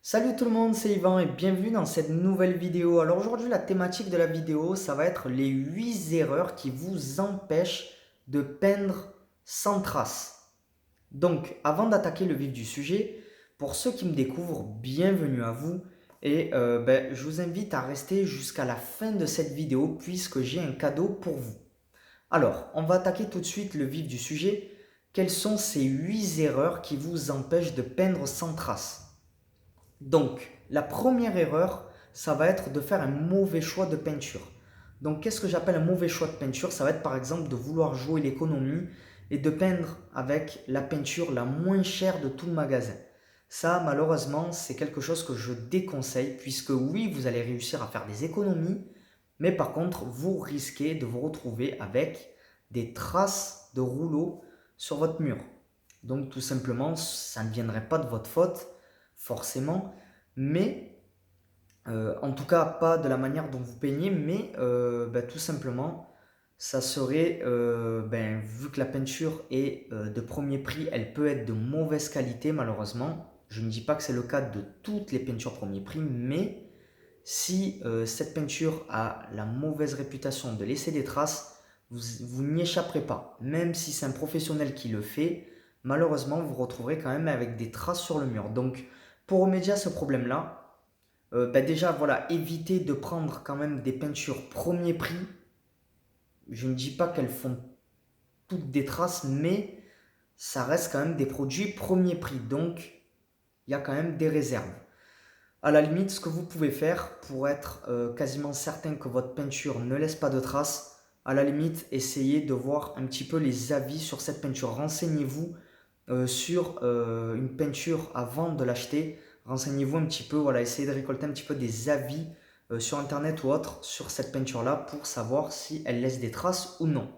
Salut tout le monde, c'est Yvan et bienvenue dans cette nouvelle vidéo. Alors aujourd'hui la thématique de la vidéo ça va être les 8 erreurs qui vous empêchent de peindre sans trace. Donc avant d'attaquer le vif du sujet, pour ceux qui me découvrent, bienvenue à vous et je vous invite à rester jusqu'à la fin de cette vidéo puisque j'ai un cadeau pour vous. Alors on va attaquer tout de suite le vif du sujet. Quelles sont ces 8 erreurs qui vous empêchent de peindre sans trace? Donc, la première erreur, ça va être de faire un mauvais choix de peinture. Donc, qu'est-ce que j'appelle un mauvais choix de peinture? Ça va être par exemple de vouloir jouer l'économie et de peindre avec la peinture la moins chère de tout le magasin. Ça, malheureusement, c'est quelque chose que je déconseille puisque oui, vous allez réussir à faire des économies, mais par contre, vous risquez de vous retrouver avec des traces de rouleau sur votre mur. Donc, tout simplement, ça ne viendrait pas de votre faute, forcément, mais en tout cas pas de la manière dont vous peignez, mais tout simplement, ça serait, vu que la peinture est de premier prix, elle peut être de mauvaise qualité malheureusement. Je ne dis pas que c'est le cas de toutes les peintures premier prix, mais si cette peinture a la mauvaise réputation de laisser des traces, vous n'y échapperez pas. Même si c'est un professionnel qui le fait, malheureusement, vous vous retrouverez quand même avec des traces sur le mur. Donc, pour remédier à ce problème-là, déjà, voilà, évitez de prendre quand même des peintures premier prix. Je ne dis pas qu'elles font toutes des traces, mais ça reste quand même des produits premier prix. Donc, il y a quand même des réserves. À la limite, ce que vous pouvez faire pour être quasiment certain que votre peinture ne laisse pas de traces, à la limite, essayez de voir un petit peu les avis sur cette peinture. Renseignez-vous sur une peinture avant de l'acheter. Renseignez-vous un petit peu, voilà, essayez de récolter un petit peu des avis sur internet ou autre sur cette peinture-là pour savoir si elle laisse des traces ou non.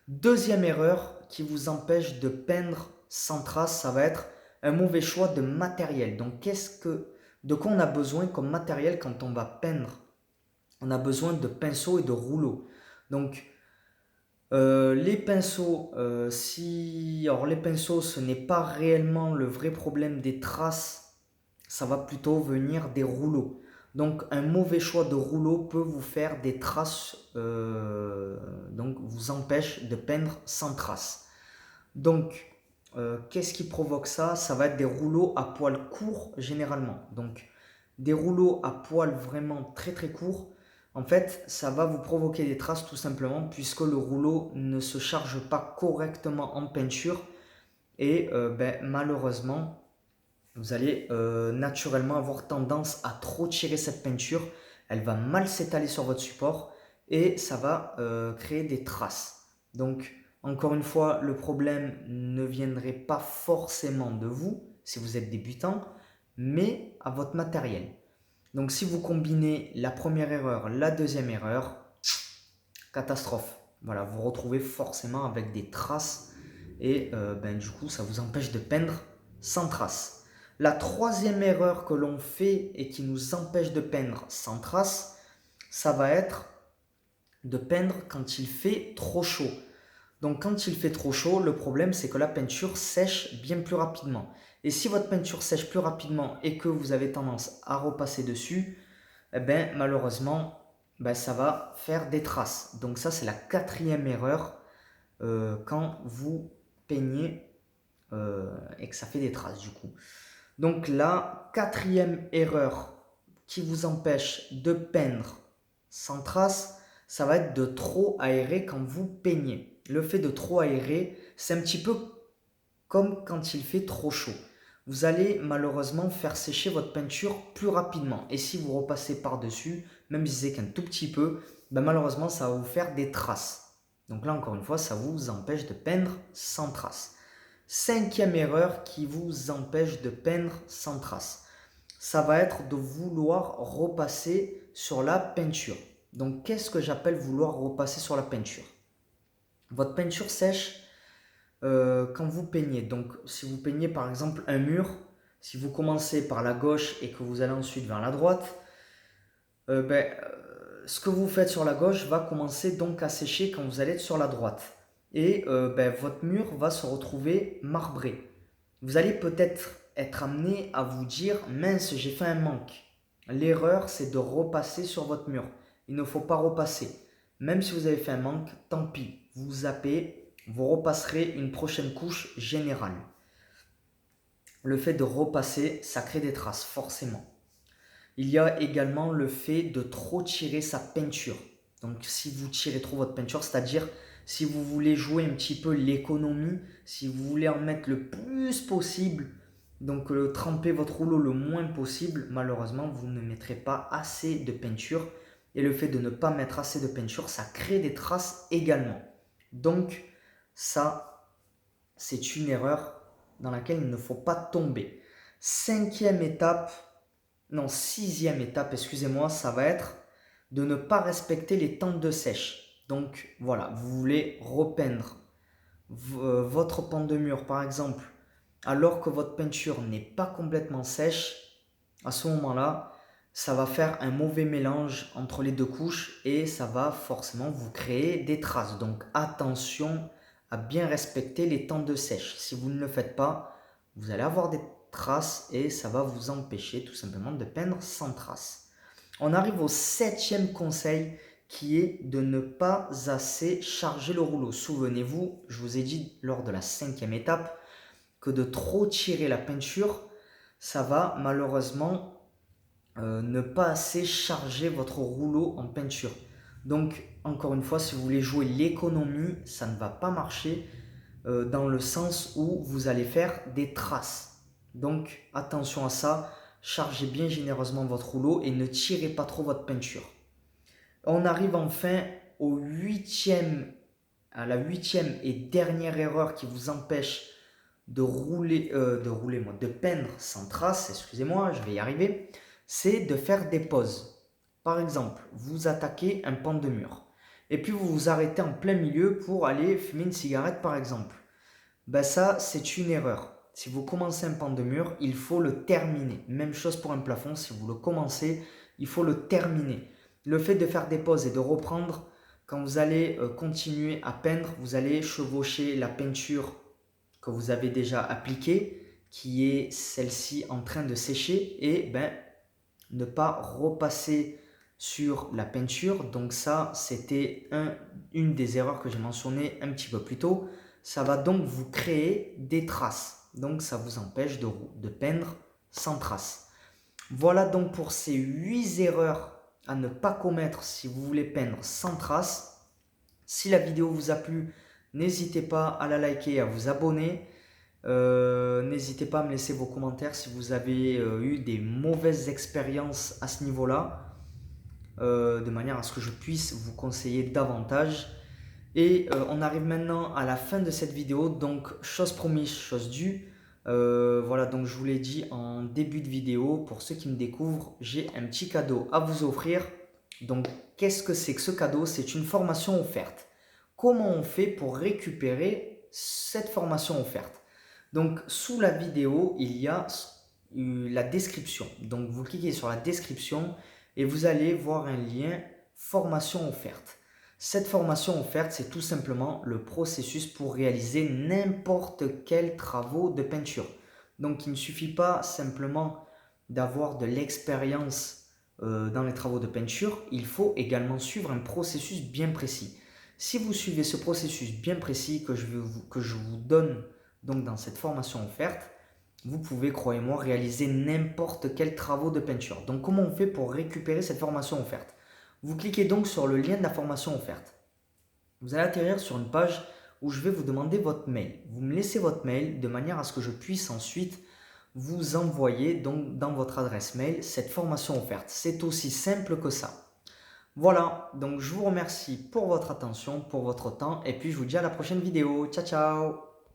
Deuxième erreur qui vous empêche de peindre sans trace, ça va être un mauvais choix de matériel. Donc, de quoi on a besoin comme matériel quand on va peindre? On a besoin de pinceaux et de rouleaux. Donc, les pinceaux, alors les pinceaux, ce n'est pas réellement le vrai problème des traces, ça va plutôt venir des rouleaux. Donc un mauvais choix de rouleau peut vous faire des traces, donc vous empêche de peindre sans traces. Donc qu'est-ce qui provoque ça? Ça va être des rouleaux à poils courts généralement. Donc des rouleaux à poils vraiment très très courts, en fait, ça va vous provoquer des traces tout simplement puisque le rouleau ne se charge pas correctement en peinture et malheureusement, vous allez naturellement avoir tendance à trop tirer cette peinture. Elle va mal s'étaler sur votre support et ça va créer des traces. Donc, encore une fois, le problème ne viendrait pas forcément de vous si vous êtes débutant, mais à votre matériel. Donc, si vous combinez la première erreur, la deuxième erreur, catastrophe. Voilà, vous vous retrouvez forcément avec des traces et du coup, ça vous empêche de peindre sans traces. La troisième erreur que l'on fait et qui nous empêche de peindre sans traces, ça va être de peindre quand il fait trop chaud. Donc quand il fait trop chaud, le problème c'est que la peinture sèche bien plus rapidement. Et si votre peinture sèche plus rapidement et que vous avez tendance à repasser dessus, malheureusement, ça va faire des traces. Donc ça, c'est la quatrième erreur quand vous peignez et que ça fait des traces du coup. Donc la quatrième erreur qui vous empêche de peindre sans traces, ça va être de trop aérer quand vous peignez. Le fait de trop aérer, c'est un petit peu comme quand il fait trop chaud. Vous allez malheureusement faire sécher votre peinture plus rapidement. Et si vous repassez par-dessus, même si c'est qu'un tout petit peu, malheureusement ça va vous faire des traces. Donc là encore une fois, ça vous empêche de peindre sans traces. Cinquième erreur qui vous empêche de peindre sans traces, ça va être de vouloir repasser sur la peinture. Donc qu'est-ce que j'appelle vouloir repasser sur la peinture? Votre peinture sèche quand vous peignez. Donc, si vous peignez par exemple un mur, si vous commencez par la gauche et que vous allez ensuite vers la droite, ce que vous faites sur la gauche va commencer donc à sécher quand vous allez être sur la droite. Et votre mur va se retrouver marbré. Vous allez peut-être être amené à vous dire « mince, j'ai fait un manque ». L'erreur, c'est de repasser sur votre mur. Il ne faut pas repasser. Même si vous avez fait un manque, tant pis. Vous zappez, vous repasserez une prochaine couche générale. Le fait de repasser, ça crée des traces, forcément. Il y a également le fait de trop tirer sa peinture. Donc si vous tirez trop votre peinture, c'est-à-dire si vous voulez jouer un petit peu l'économie, si vous voulez en mettre le plus possible, donc tremper votre rouleau le moins possible, malheureusement vous ne mettrez pas assez de peinture. Et le fait de ne pas mettre assez de peinture, ça crée des traces également. Donc ça, c'est une erreur dans laquelle il ne faut pas tomber. Sixième étape, excusez-moi, ça va être de ne pas respecter les temps de sèche. Donc voilà, vous voulez repeindre votre pan de mur par exemple, alors que votre peinture n'est pas complètement sèche. À ce moment-là, ça va faire un mauvais mélange entre les deux couches et ça va forcément vous créer des traces. Donc attention à bien respecter les temps de sèche. Si vous ne le faites pas, vous allez avoir des traces et ça va vous empêcher tout simplement de peindre sans traces. On arrive au septième conseil qui est de ne pas assez charger le rouleau. Souvenez-vous, je vous ai dit lors de la cinquième étape que de trop tirer la peinture, ça va malheureusement ne pas assez charger votre rouleau en peinture. Donc encore une fois, si vous voulez jouer l'économie, ça ne va pas marcher dans le sens où vous allez faire des traces. Donc attention à ça, chargez bien généreusement votre rouleau et ne tirez pas trop votre peinture. On arrive enfin à la huitième et dernière erreur qui vous empêche de peindre sans trace, excusez-moi, je vais y arriver, c'est de faire des pauses. Par exemple, vous attaquez un pan de mur et puis vous vous arrêtez en plein milieu pour aller fumer une cigarette par exemple. Ben ça, c'est une erreur. Si vous commencez un pan de mur, il faut le terminer. Même chose pour un plafond, si vous le commencez, il faut le terminer. Le fait de faire des pauses et de reprendre, quand vous allez continuer à peindre, vous allez chevaucher la peinture que vous avez déjà appliquée, qui est celle-ci en train de sécher, et ne pas repasser sur la peinture. Donc ça, c'était une des erreurs que j'ai mentionnées un petit peu plus tôt. Ça va donc vous créer des traces. Donc ça vous empêche de peindre sans traces. Voilà donc pour ces 8 erreurs à ne pas commettre si vous voulez peindre sans traces. Si la vidéo vous a plu, n'hésitez pas à la liker et à vous abonner. N'hésitez pas à me laisser vos commentaires si vous avez eu des mauvaises expériences à ce niveau-là, de manière à ce que je puisse vous conseiller davantage. Et on arrive maintenant à la fin de cette vidéo, donc chose promise, chose due. Voilà, donc je vous l'ai dit en début de vidéo, pour ceux qui me découvrent, j'ai un petit cadeau à vous offrir. Donc qu'est-ce que c'est que ce cadeau? C'est une formation offerte. Comment on fait pour récupérer cette formation offerte? Donc sous la vidéo, il y a la description. Donc vous cliquez sur la description et vous allez voir un lien formation offerte. Cette formation offerte, c'est tout simplement le processus pour réaliser n'importe quel travaux de peinture. Donc il ne suffit pas simplement d'avoir de l'expérience dans les travaux de peinture, il faut également suivre un processus bien précis. Si vous suivez ce processus bien précis que je vous donne donc dans cette formation offerte, vous pouvez, croyez-moi, réaliser n'importe quel travaux de peinture. Donc comment on fait pour récupérer cette formation offerte? Vous cliquez donc sur le lien de la formation offerte. Vous allez atterrir sur une page où je vais vous demander votre mail. Vous me laissez votre mail de manière à ce que je puisse ensuite vous envoyer donc dans votre adresse mail cette formation offerte. C'est aussi simple que ça. Voilà, donc je vous remercie pour votre attention, pour votre temps et puis je vous dis à la prochaine vidéo. Ciao, ciao!